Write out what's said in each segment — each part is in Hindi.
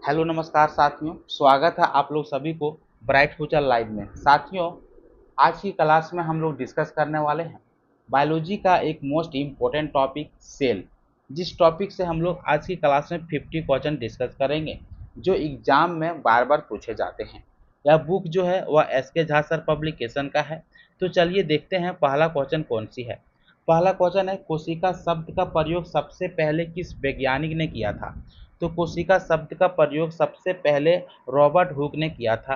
हेलो नमस्कार साथियों, स्वागत है आप लोग सभी को ब्राइट फ्यूचर लाइव में। साथियों, आज की क्लास में हम लोग डिस्कस करने वाले हैं बायोलॉजी का एक मोस्ट इम्पोर्टेंट टॉपिक सेल। जिस टॉपिक से हम लोग आज की क्लास में 50 क्वेश्चन डिस्कस करेंगे जो एग्जाम में बार बार पूछे जाते हैं। यह बुक जो है वह एस के झा सर पब्लिकेशन का है। तो चलिए देखते हैं पहला क्वेश्चन कौन सी है। पहला क्वेश्चन है, कोशिका शब्द का प्रयोग सबसे पहले किस वैज्ञानिक ने किया था। तो कोशिका शब्द का प्रयोग सबसे पहले रॉबर्ट हुक ने किया था।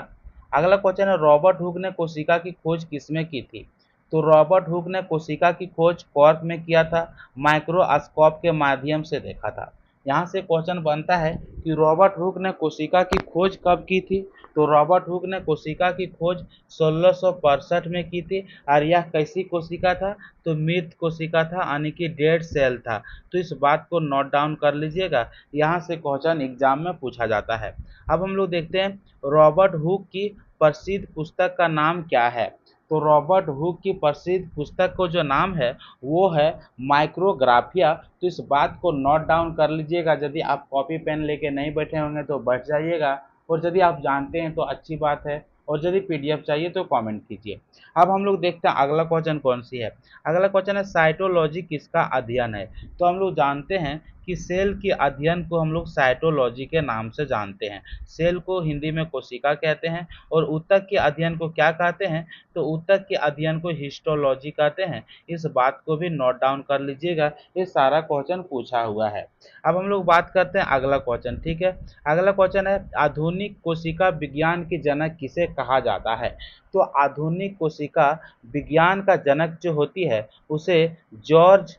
अगला क्वेश्चन है, रॉबर्ट हुक ने कोशिका की खोज किसमें की थी। तो रॉबर्ट हुक ने कोशिका की खोज कॉर्क में किया था, माइक्रोस्कोप के माध्यम से देखा था। यहाँ से क्वेश्चन बनता है कि रॉबर्ट हुक ने कोशिका की खोज कब की थी। तो रॉबर्ट हुक ने कोशिका की खोज 1665 में की थी। और यह कैसी कोशिका था, तो मृत कोशिका था, यानी कि डेड सेल था। तो इस बात को नोट डाउन कर लीजिएगा, यहाँ से क्वेश्चन एग्जाम में पूछा जाता है। अब हम लोग देखते हैं रॉबर्ट हुक की प्रसिद्ध पुस्तक का नाम क्या है। तो रॉबर्ट हुक की प्रसिद्ध पुस्तक को जो नाम है वो है माइक्रोग्राफिया। तो इस बात को नोट डाउन कर लीजिएगा। यदि आप कॉपी पेन लेके नहीं बैठे होंगे तो बैठ जाइएगा, और यदि आप जानते हैं तो अच्छी बात है, और यदि पीडीएफ चाहिए तो कमेंट कीजिए। अब हम लोग देखते हैं अगला क्वेश्चन कौन सी है। अगला क्वेश्चन है, साइटोलॉजी किसका अध्ययन है। तो हम लोग जानते हैं कि सेल के अध्ययन को हम लोग साइटोलॉजी के नाम से जानते हैं। सेल को हिंदी में कोशिका कहते हैं, और ऊतक के अध्ययन को क्या कहते हैं, तो ऊतक के अध्ययन को हिस्टोलॉजी कहते हैं। इस बात को भी नोट डाउन कर लीजिएगा, ये सारा क्वेश्चन पूछा हुआ है। अब हम लोग बात करते हैं अगला क्वेश्चन, ठीक है। अगला क्वेश्चन है, आधुनिक कोशिका विज्ञान के जनक किसे कहा जाता है। तो आधुनिक कोशिका विज्ञान का जनक जो होती है उसे जॉर्ज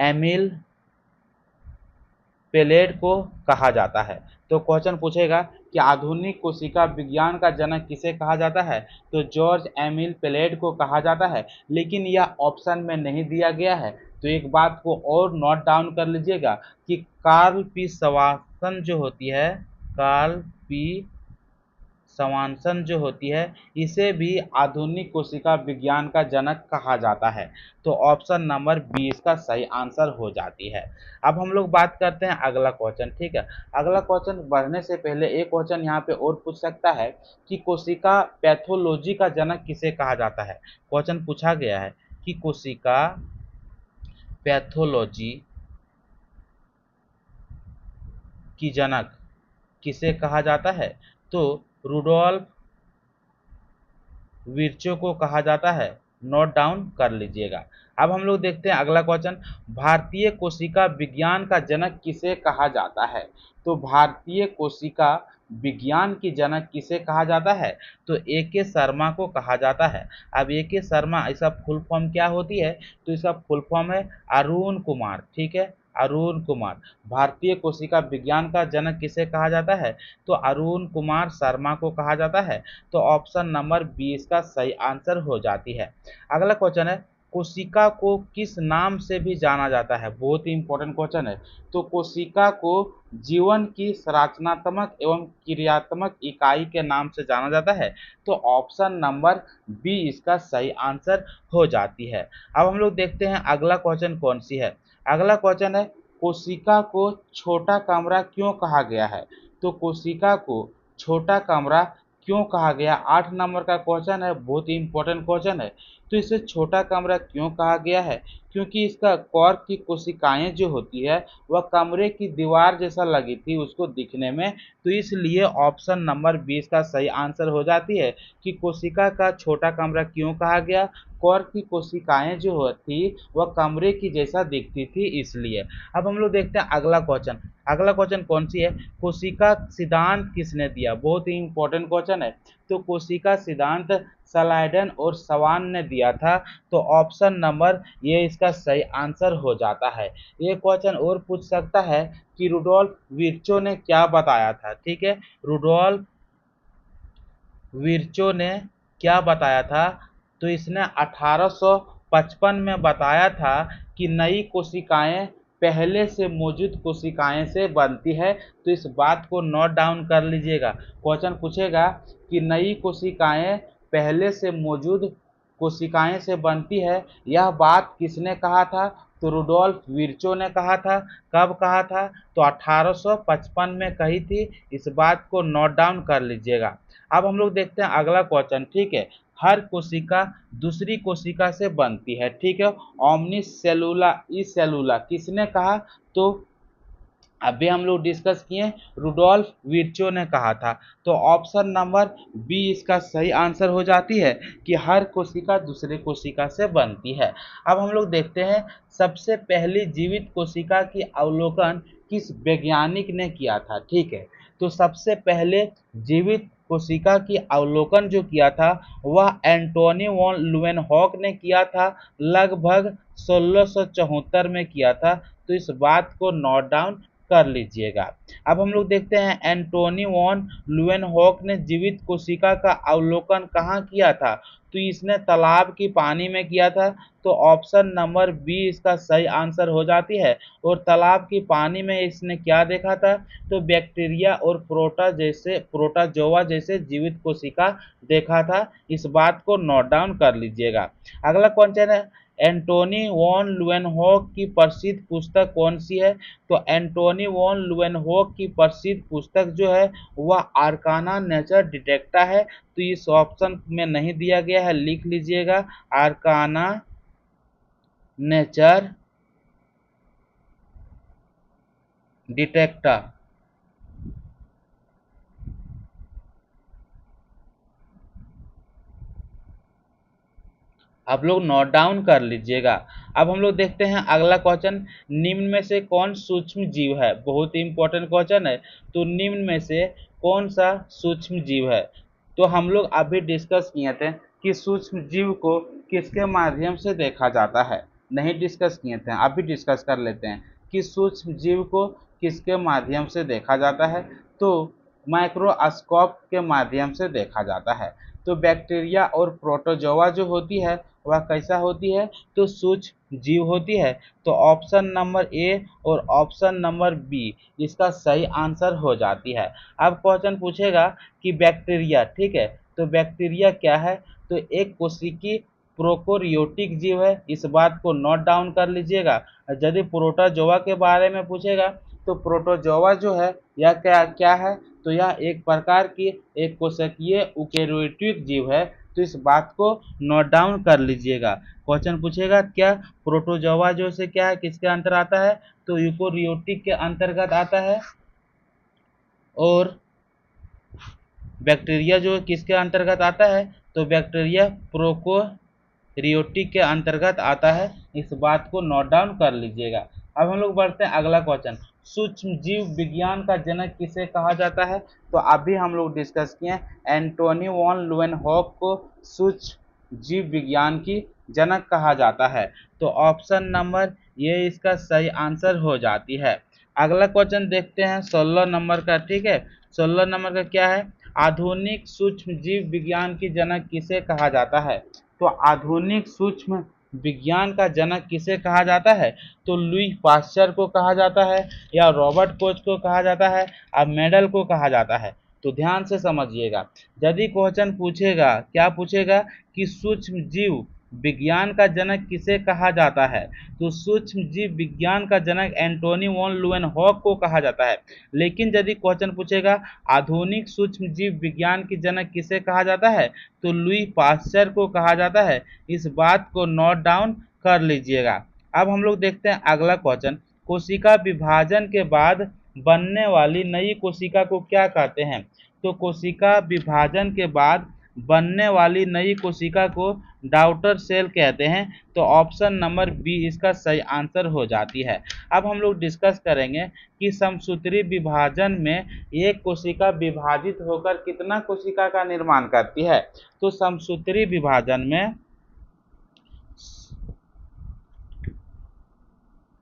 एमिल पेलेट को कहा जाता है। तो क्वेश्चन पूछेगा कि आधुनिक कोशिका विज्ञान का जनक किसे कहा जाता है। तो जॉर्ज एमिल पेलेट को कहा जाता है, लेकिन यह ऑप्शन में नहीं दिया गया है। तो एक बात को और नोट डाउन कर लीजिएगा कि कार्ल पी स्वानसन जो होती है, कार्ल पी स्वानसन जो होती है, इसे भी आधुनिक कोशिका विज्ञान का जनक कहा जाता है। तो ऑप्शन नंबर बी इसका सही आंसर हो जाती है। अब हम लोग बात करते हैं अगला क्वेश्चन, ठीक है। अगला क्वेश्चन बढ़ने से पहले एक क्वेश्चन यहाँ पे और पूछ सकता है कि कोशिका पैथोलॉजी का जनक किसे कहा जाता है। क्वेश्चन पूछा गया है कि कोशिका पैथोलॉजी की जनक किसे कहा जाता है। तो रुडोल्फ विर्चो को कहा जाता है। नोट डाउन कर लीजिएगा। अब हम लोग देखते हैं अगला क्वेश्चन, भारतीय कोशिका विज्ञान का जनक किसे कहा जाता है। तो भारतीय कोशिका विज्ञान की जनक किसे कहा जाता है। तो ए के शर्मा को कहा जाता है। अब ए के शर्मा इसका फुल फॉर्म क्या होती है, तो इसका फुल फॉर्म है अरुण कुमार, ठीक है, अरुण कुमार। भारतीय कोशिका विज्ञान का जनक किसे कहा जाता है, तो अरुण कुमार शर्मा को कहा जाता है। तो ऑप्शन नंबर बी इसका सही आंसर हो जाती है। अगला क्वेश्चन है, कोशिका को किस नाम से भी जाना जाता है। बहुत ही इंपॉर्टेंट क्वेश्चन है। तो कोशिका को जीवन की संरचनात्मक एवं क्रियात्मक इकाई के नाम से जाना जाता है। तो ऑप्शन नंबर बी इसका सही आंसर हो जाती है। अब हम लोग देखते हैं अगला क्वेश्चन कौन सी है। अगला क्वेश्चन है, कोशिका को छोटा कमरा क्यों कहा गया है। तो कोशिका को छोटा कमरा क्यों कहा गया, 8 नंबर का क्वेश्चन है, बहुत ही इंपॉर्टेंट क्वेश्चन है। तो इसे छोटा कमरा क्यों कहा गया है, क्योंकि इसका कॉर्क की कोशिकाएं जो होती है वह कमरे की दीवार जैसा लगी थी उसको दिखने में। तो इसलिए ऑप्शन नंबर 20 का सही आंसर हो जाती है कि कोशिका का छोटा कमरा क्यों कहा गया, कॉर्क की कोशिकाएं जो थी वह कमरे की जैसा दिखती थी इसलिए। अब हम लोग देखते हैं अगला क्वेश्चन। अगला क्वेश्चन कौन सी है, कोशिका सिद्धांत किसने दिया। बहुत ही इंपॉर्टेंट क्वेश्चन है। तो कोशिका सिद्धांत सलाइडन और सवान ने दिया था। तो ऑप्शन नंबर ये इसका सही आंसर हो जाता है। ये क्वेश्चन और पूछ सकता है कि रुडोल्फ विर्चो ने क्या बताया था, ठीक है। रुडोल्फ विर्चो ने क्या बताया था, तो इसने 1855 में बताया था कि नई कोशिकाएं पहले से मौजूद कोशिकाएं से बनती है। तो इस बात को नोट डाउन कर लीजिएगा। क्वेश्चन पूछेगा कि नई कोशिकाएं पहले से मौजूद कोशिकाएं से बनती है, यह बात किसने कहा था। तो रुडोल्फ विर्चो ने कहा था। कब कहा था? तो 1855 में कही थी। इस बात को नोट डाउन कर लीजिएगा। अब हम लोग देखते हैं अगला क्वेश्चन, ठीक है। हर कोशिका दूसरी कोशिका से बनती है, ठीक है। ओमनिस सेलुला ई सेलुला किसने कहा? तो अभी हम लोग डिस्कस किए, रुडोल्फ विर्चो ने कहा था। तो ऑप्शन नंबर बी इसका सही आंसर हो जाती है कि हर कोशिका दूसरे कोशिका से बनती है। अब हम लोग देखते हैं सबसे पहली जीवित कोशिका की अवलोकन किस वैज्ञानिक ने किया था, ठीक है। तो सबसे पहले जीवित कोशिका की अवलोकन जो किया था वह एंटोनी वॉन लुवेनहॉक ने किया था, लगभग 1674 में किया था। तो इस बात को नोट डाउन कर लीजिएगा। अब हम लोग देखते हैं एंटोनी वॉन लुवेनहॉक ने जीवित कोशिका का अवलोकन कहाँ किया था? तो इसने तालाब की पानी में किया था। तो ऑप्शन नंबर बी इसका सही आंसर हो जाती है। और तालाब की पानी में इसने क्या देखा था? तो बैक्टीरिया और प्रोटोजोआ जैसे जीवित कोशिका देखा था। इस बात को नोट डाउन कर लीजिएगा। अगला क्वेश्चन है, एंटोनी वॉन लुवेनहॉक की प्रसिद्ध पुस्तक कौन सी है? तो एंटोनी वॉन लुवेनहॉक की प्रसिद्ध पुस्तक जो है वह आर्काना नेचर डिटेक्टा है। तो इस ऑप्शन में नहीं दिया गया है, लिख लीजिएगा आर्काना नेचर डिटेक्टा। आप लोग नोट डाउन कर लीजिएगा। अब हम लोग देखते हैं अगला क्वेश्चन, निम्न में से कौन सूक्ष्म जीव है? बहुत ही इंपॉर्टेंट क्वेश्चन है। तो निम्न में से कौन सा सूक्ष्म जीव है? तो हम लोग अभी डिस्कस किए थे कि सूक्ष्म जीव को किसके माध्यम से देखा जाता है। नहीं डिस्कस किए थे, अभी डिस्कस कर लेते हैं कि सूक्ष्म जीव को किसके माध्यम से देखा जाता है। तो माइक्रोस्कोप के माध्यम से देखा जाता है। तो बैक्टीरिया और प्रोटोजोआ जो होती है वह कैसा होती है? तो सूक्ष्म जीव होती है। तो ऑप्शन नंबर ए और ऑप्शन नंबर बी इसका सही आंसर हो जाती है। अब क्वेश्चन पूछेगा कि बैक्टीरिया, ठीक है। तो बैक्टीरिया क्या है? तो एक कोशिकीय प्रोकैरियोटिक जीव है। इस बात को नोट डाउन कर लीजिएगा। यदि प्रोटोजोआ के बारे में पूछेगा तो प्रोटोजोआ जो है यह क्या क्या है? तो यह एक प्रकार की एक कोशिकीय यूकेरियोटिक जीव है। तो इस बात को नोट डाउन कर लीजिएगा। क्वेश्चन पूछेगा क्या प्रोटोजोआ जो से क्या है, किसके अंतर आता है? तो यूकेरियोटिक के अंतर्गत आता है। और बैक्टीरिया जो किसके अंतर्गत आता है? तो बैक्टीरिया प्रोकैरियोटिक के अंतर्गत आता है। इस बात को नोट डाउन कर लीजिएगा। अब हम लोग बढ़ते हैं अगला क्वेश्चन, सूक्ष्म जीव विज्ञान का जनक किसे कहा जाता है? तो अभी हम लोग डिस्कस किए एंटोनी वॉन लुवेनहॉक को सूक्ष्म जीव विज्ञान की जनक कहा जाता है। तो ऑप्शन नंबर ये इसका सही आंसर हो जाती है। अगला क्वेश्चन देखते हैं 16 नंबर का, ठीक है। 16 नंबर का क्या है? आधुनिक सूक्ष्म जीव विज्ञान की जनक किसे कहा जाता है? तो आधुनिक सूक्ष्म विज्ञान का जनक किसे कहा जाता है? तो लुई पास्चर को कहा जाता है, या रॉबर्ट कोच को कहा जाता है, या मेडल को कहा जाता है। तो ध्यान से समझिएगा। यदि क्वेश्चन पूछेगा, क्या पूछेगा कि सूक्ष्म जीव विज्ञान का जनक किसे कहा जाता है? तो सूक्ष्म जीव विज्ञान का जनक एंटोनी वॉन लुवेनहॉक को कहा जाता है। लेकिन यदि क्वेश्चन पूछेगा आधुनिक सूक्ष्म जीव विज्ञान की जनक किसे कहा जाता है? तो लुई पास्चर को कहा जाता है। इस बात को नोट डाउन कर लीजिएगा। अब हम लोग देखते हैं अगला क्वेश्चन, कोशिका विभाजन के बाद बनने वाली नई कोशिका को क्या कहते हैं? तो कोशिका विभाजन के बाद बनने वाली नई कोशिका को डॉटर सेल कहते हैं। तो ऑप्शन नंबर बी इसका सही आंसर हो जाती है। अब हम लोग डिस्कस करेंगे कि समसूत्री विभाजन में एक कोशिका विभाजित होकर कितना कोशिका का निर्माण करती है? तो समसूत्री विभाजन में,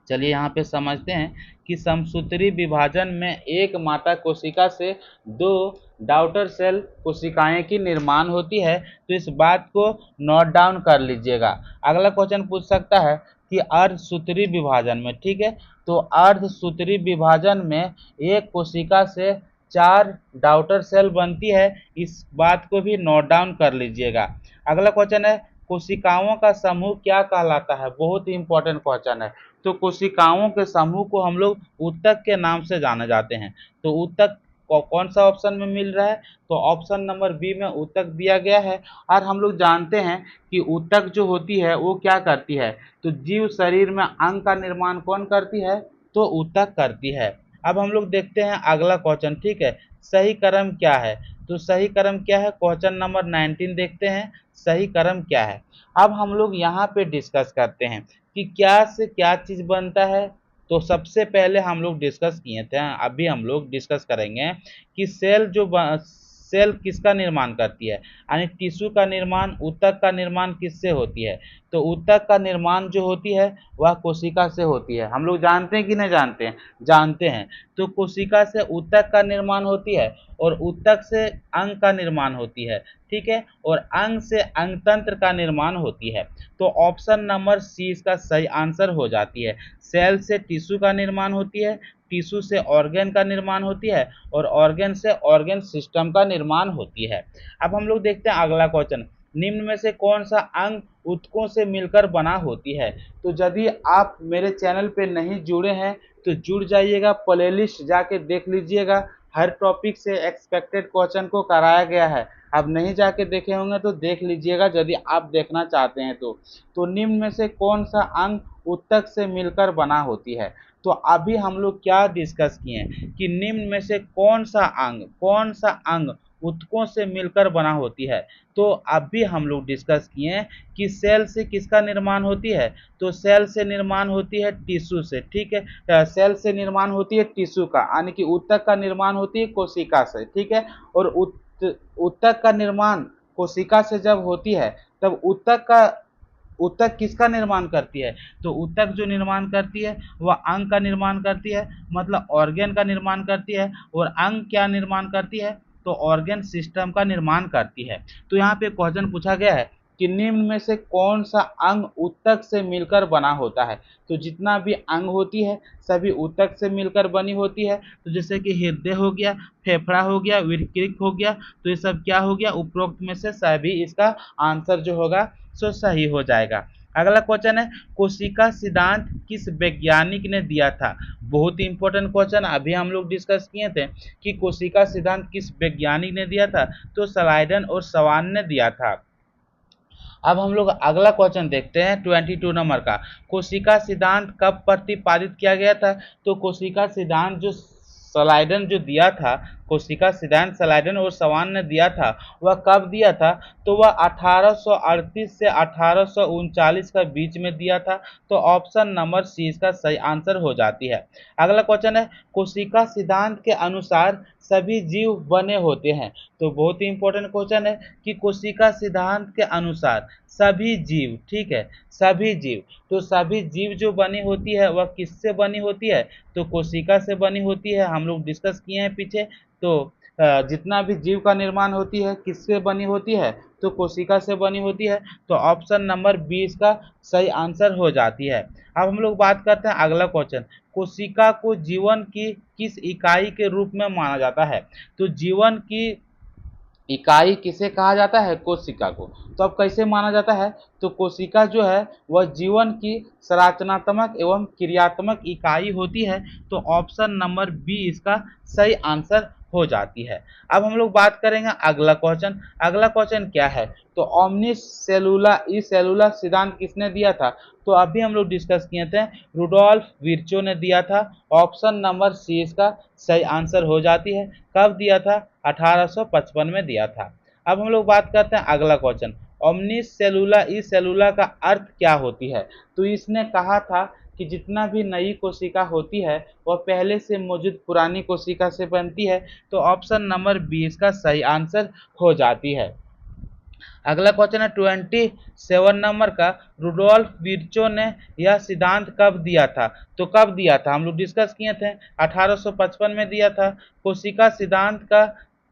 चलिए यहाँ पे समझते हैं कि समसूत्री विभाजन में एक माता कोशिका से दो डॉटर सेल कोशिकाएं की निर्माण होती है। तो इस बात को नोट डाउन कर लीजिएगा। अगला क्वेश्चन पूछ सकता है कि अर्धसूत्री विभाजन में, ठीक है। तो अर्धसूत्री विभाजन में एक कोशिका से 4 डॉटर सेल बनती है। इस बात को भी नोट डाउन कर लीजिएगा। अगला क्वेश्चन है कोशिकाओं का समूह क्या कहलाता है? बहुत ही इंपॉर्टेंट क्वेश्चन है। तो कोशिकाओं के समूह को हम लोग ऊतक के नाम से जाने जाते हैं। तो ऊतक कौन सा ऑप्शन में मिल रहा है? तो ऑप्शन नंबर बी में ऊतक दिया गया है। और हम लोग जानते हैं कि ऊतक जो होती है वो क्या करती है? तो जीव शरीर में अंग का निर्माण कौन करती है? तो ऊतक करती है। अब हम लोग देखते हैं अगला क्वेश्चन, ठीक है। सही क्रम क्या है? तो सही क्रम क्या है? क्वेश्चन नंबर 19 देखते हैं, सही क्रम क्या है। अब हम लोग यहाँ पे डिस्कस करते हैं कि क्या से क्या चीज बनता है। तो सबसे पहले हम लोग डिस्कस किए थे, अभी हम लोग डिस्कस करेंगे कि सेल किसका निर्माण करती है, यानी टिश्यू का निर्माण, ऊतक का निर्माण किससे होती है? तो ऊतक का निर्माण जो होती है वह कोशिका से होती है। हम लोग जानते हैं कि नहीं जानते हैं? जानते हैं। तो कोशिका से ऊतक का निर्माण होती है और ऊतक से अंग का निर्माण होती है, ठीक है। और अंग से अंगतंत्र का निर्माण होती है। तो ऑप्शन नंबर सी इसका सही आंसर हो जाती है। सेल से टिश्यू का निर्माण होती है, टिश्यू से ऑर्गन का निर्माण होती है और ऑर्गन से ऑर्गन सिस्टम का निर्माण होती है। अब हम लोग देखते हैं अगला क्वेश्चन, निम्न में से कौन सा अंग ऊतकों से मिलकर बना होती है? तो यदि आप मेरे चैनल पे नहीं जुड़े हैं तो जुड़ जाइएगा, प्लेलिस्ट जाके देख लीजिएगा। हर टॉपिक से एक्सपेक्टेड क्वेश्चन को कराया गया है। आप नहीं जाके देखे होंगे तो देख लीजिएगा यदि आप देखना चाहते हैं तो निम्न में से कौन सा अंग ऊतक से मिलकर बना होती है? तो अभी हम लोग क्या डिस्कस किए कि निम्न में से कौन सा अंग ऊतकों से मिलकर बना होती है। तो अभी हम लोग डिस्कस किए कि सेल से किसका निर्माण होती है? तो सेल से निर्माण होती है टिश्यू से, ठीक है। सेल से निर्माण होती है टिश्यू का, यानी कि ऊतक का निर्माण होती है कोशिका से, ठीक है। और ऊतक का निर्माण कोशिका से जब होती है तब ऊतक किसका निर्माण करती है? तो ऊतक जो निर्माण करती है वह अंग का निर्माण करती है, मतलब ऑर्गन का निर्माण करती है। और अंग क्या निर्माण करती है? तो ऑर्गन सिस्टम का निर्माण करती है। तो यहाँ पे क्वेश्चन पूछा गया है कि निम्न में से कौन सा अंग ऊतक से मिलकर बना होता है? तो जितना भी अंग होती है सभी ऊतक से मिलकर बनी होती है। तो जैसे कि हृदय हो गया, फेफड़ा हो गया, वृक्क हो गया, तो ये सब क्या हो गया? उपरोक्त में से सभी इसका आंसर जो होगा सो सही हो जाएगा। अगला क्वेश्चन है, कोशिका सिद्धांत किस वैज्ञानिक ने दिया था? बहुत ही इंपॉर्टेंट क्वेश्चन, अभी हम लोग डिस्कस किए थे कि कोशिका सिद्धांत किस वैज्ञानिक ने दिया था। तो स्लाइडन और सवान ने दिया था। अब हम लोग अगला क्वेश्चन देखते हैं 22 नंबर का, कोशिका सिद्धांत कब प्रतिपादित किया गया था? तो कोशिका सिद्धांत जो स्लाइडन जो दिया था, कोशिका सिद्धांत स्लाइडन और सवान ने दिया था, वह कब दिया था? तो वह 1838 से 1839 का बीच में दिया था। तो ऑप्शन नंबर सी इसका सही आंसर हो जाती है। अगला क्वेश्चन है, कोशिका सिद्धांत के अनुसार सभी जीव बने होते हैं। तो बहुत ही इंपॉर्टेंट क्वेश्चन है कि कोशिका सिद्धांत के अनुसार सभी जीव, ठीक है, सभी जीव, तो सभी जीव जो बनी होती है वह किससे बनी होती है? तो कोशिका से बनी होती है। हम लोग डिस्कस किए हैं पीछे। तो जितना भी जीव का निर्माण होती है किससे बनी होती है? तो कोशिका से बनी होती है। तो ऑप्शन नंबर 20 का सही आंसर हो जाती है। अब हम लोग बात करते हैं अगला क्वेश्चन, कोशिका को जीवन की किस इकाई के रूप में माना जाता है? तो जीवन की इकाई किसे कहा जाता है? कोशिका को। तो अब कैसे माना जाता है? तो कोशिका जो है वह जीवन की संरचनात्मक एवं क्रियात्मक इकाई होती है। तो ऑप्शन नंबर बी इसका सही आंसर हो जाती है। अब हम लोग बात करेंगे अगला क्वेश्चन। अगला क्वेश्चन क्या है? तो ओमनिस सेलुला ई सेलुला सिद्धांत किसने दिया था? तो अभी हम लोग डिस्कस किए थे, रुडोल्फ विर्चो ने दिया था। ऑप्शन नंबर सी इसका सही आंसर हो जाती है। कब दिया था? 1855 में दिया था। अब हम लोग बात करते हैं अगला क्वेश्चन, ओमनिस सेलुला ई सेलुला का अर्थ क्या होती है? तो इसने कहा था कि जितना भी नई कोशिका होती है वह पहले से मौजूद पुरानी कोशिका से बनती है। तो ऑप्शन नंबर 20 का सही आंसर हो जाती है। अगला क्वेश्चन है 27 नंबर का, रुडोल्फ विर्चो ने यह सिद्धांत कब दिया था? तो कब दिया था? हम लोग डिस्कस किए थे, 1855 में दिया था। कोशिका सिद्धांत का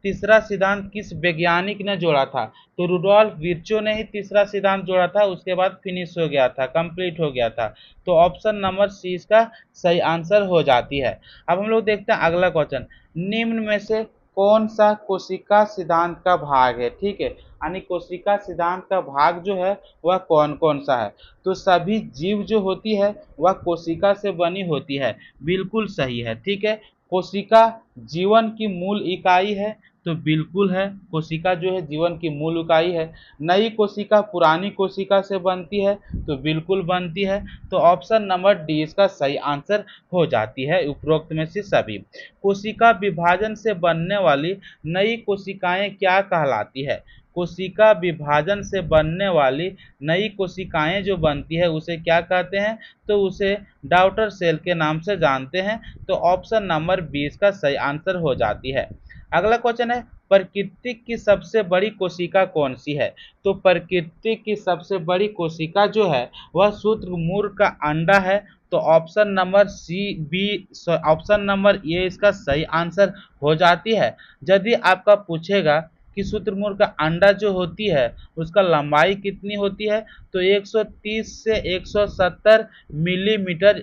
तीसरा सिद्धांत किस वैज्ञानिक ने जोड़ा था? तो रुडोल्फ विर्चो ने ही तीसरा सिद्धांत जोड़ा था, उसके बाद फिनिश हो गया था, कंप्लीट हो गया था। तो ऑप्शन नंबर सी इसका सही आंसर हो जाती है। अब हम लोग देखते हैं अगला क्वेश्चन, निम्न में से कौन सा कोशिका सिद्धांत का भाग है, ठीक है, यानी कोशिका सिद्धांत का भाग जो है वह कौन कौन सा है। तो सभी जीव जो होती है वह कोशिका से बनी होती है, बिल्कुल सही है, ठीक है। कोशिका जीवन की मूल इकाई है, तो बिल्कुल है, कोशिका जो है जीवन की मूल इकाई है। नई कोशिका पुरानी कोशिका से बनती है, तो बिल्कुल बनती है। तो ऑप्शन नंबर डी इसका सही आंसर हो जाती है उपरोक्त में से सभी। कोशिका विभाजन से बनने वाली नई कोशिकाएं क्या कहलाती है। कोशिका विभाजन से बनने वाली नई कोशिकाएं जो बनती है उसे क्या कहते हैं, तो उसे डॉटर सेल के नाम से जानते हैं। तो ऑप्शन नंबर 20 का सही आंसर हो जाती है। अगला क्वेश्चन है, प्रकृति की सबसे बड़ी कोशिका कौन सी है। तो प्रकृति की सबसे बड़ी कोशिका जो है वह शुतुरमुर्ग का अंडा है। तो option number C B option number A इसका सही आंसर हो जाती है। यदि आपका पूछेगा कि शुतुरमुर्ग का अंडा जो होती है उसका लंबाई कितनी होती है, तो 130 से 170 मिलीमीटर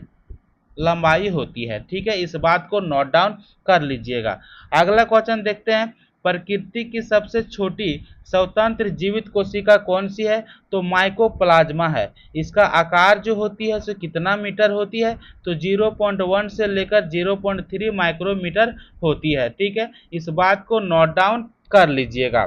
लंबाई होती है, ठीक है, इस बात को नोट डाउन कर लीजिएगा। अगला क्वेश्चन देखते हैं, प्रकृति की सबसे छोटी स्वतंत्र जीवित कोशिका कौन सी है। तो माइकोप्लाज्मा है। इसका आकार जो होती है सो कितना मीटर होती है, तो 0.1 से लेकर 0.3 माइक्रोमीटर होती है, ठीक है, इस बात को नोट डाउन कर लीजिएगा।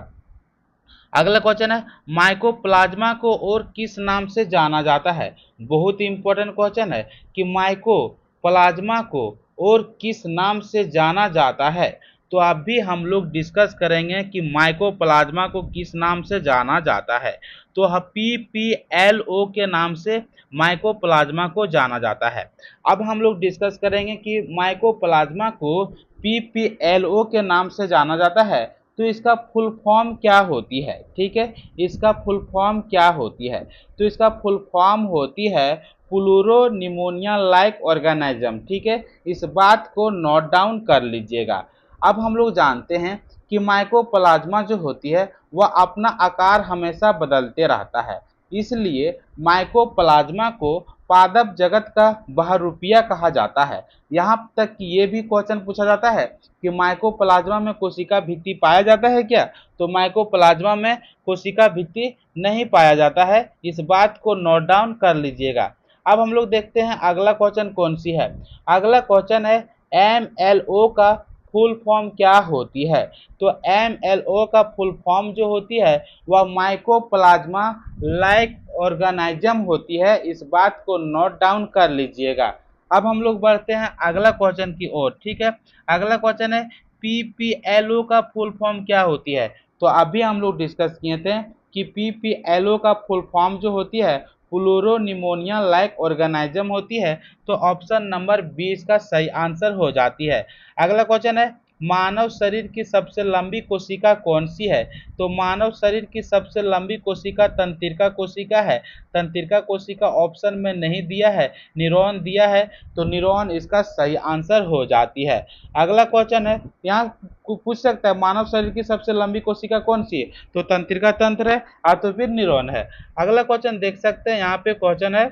अगला क्वेश्चन है, माइकोप्लाज्मा को और किस नाम से जाना जाता है। बहुत इंपॉर्टेंट क्वेश्चन है कि माइकोप्लाज्मा को और किस नाम से जाना जाता है। तो अभी हम लोग डिस्कस करेंगे कि माइकोप्लाज्मा को किस नाम से जाना जाता है। तो PPLO के नाम से माइकोप्लाज्मा को जाना जाता है। अब हम लोग डिस्कस करेंगे कि माइकोप्लाज्मा को PPLO के नाम से जाना जाता है, तो इसका फुल फॉर्म क्या होती है, ठीक है, इसका फुल फॉर्म क्या होती है। तो इसका फुल फॉर्म होती है प्लूरो निमोनिया लाइक ऑर्गेनिज्म, ठीक है, इस बात को नोट डाउन कर लीजिएगा। अब हम लोग जानते हैं कि माइकोप्लाज्मा जो होती है वह अपना आकार हमेशा बदलते रहता है, इसलिए माइकोप्लाज्मा को पादप जगत का बहरूपिया कहा जाता है। यहाँ तक कि ये भी क्वेश्चन पूछा जाता है कि माइकोप्लाज्मा में कोशिका भित्ति पाया जाता है क्या, तो माइकोप्लाज्मा में कोशिका भित्ति नहीं पाया जाता है, इस बात को नोट डाउन कर लीजिएगा। अब हम लोग देखते हैं अगला क्वेश्चन कौन सी है। अगला क्वेश्चन है, MLO का फुल फॉर्म क्या होती है। तो MLO का फुल फॉर्म जो होती है वह माइकोप्लाज्मा लाइक ऑर्गेनिज्म होती है, इस बात को नोट डाउन कर लीजिएगा। अब हम लोग बढ़ते हैं अगला क्वेश्चन की ओर, ठीक है। अगला क्वेश्चन है, PPLO का फुल फॉर्म क्या होती है। तो अभी हम लोग डिस्कस किए थे कि PPLO का फुल फॉर्म जो होती है प्लूरो निमोनिया लाइक ऑर्गेनिज्म होती है। तो ऑप्शन नंबर 20 का सही आंसर हो जाती है। अगला क्वेश्चन है, मानव शरीर की सबसे लंबी कोशिका कौन सी है। तो मानव शरीर की सबसे लंबी कोशिका तंत्रिका कोशिका है। तंत्रिका कोशिका ऑप्शन में नहीं दिया है, न्यूरॉन दिया है, तो न्यूरॉन इसका सही आंसर हो जाती है। अगला क्वेश्चन है, यहाँ पूछ सकता है मानव शरीर की सबसे लंबी कोशिका कौन सी है, तो तंत्रिका तंत्र है या तो फिर न्यूरॉन है। अगला क्वेश्चन देख सकते हैं, यहाँ पे क्वेश्चन है,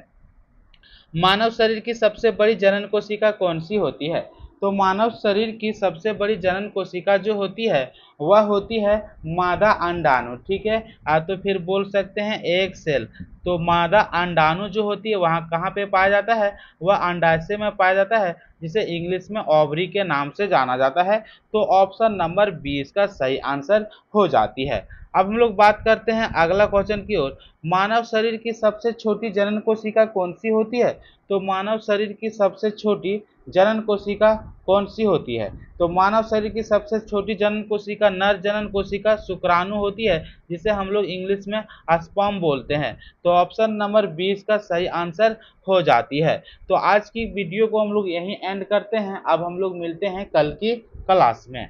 मानव शरीर की सबसे बड़ी जनन कोशिका कौन सी होती है। तो मानव शरीर की सबसे बड़ी जनन कोशिका जो होती है वह होती है मादा अंडाणु, ठीक है, तो फिर बोल सकते हैं एग सेल। तो मादा अंडाणु जो होती है वहाँ कहाँ पे पाया जाता है, वह अंडाशय में पाया जाता है, जिसे इंग्लिश में ओवरी के नाम से जाना जाता है। तो ऑप्शन नंबर 20 का सही आंसर हो जाती है। अब हम लोग बात करते हैं अगला क्वेश्चन की ओर, मानव शरीर की सबसे छोटी जनन कोशिका कौन सी होती है। तो मानव शरीर की सबसे छोटी जनन कोशिका कौन सी होती है। तो मानव शरीर की सबसे छोटी जनन कोशिका नर जनन कोशिका शुक्राणु होती है, जिसे हम लोग इंग्लिश में स्पर्म बोलते हैं। तो ऑप्शन नंबर 20 का सही आंसर हो जाती है। तो आज की वीडियो को हम लोग यहीं एंड करते हैं। अब हम लोग मिलते हैं कल की क्लास में।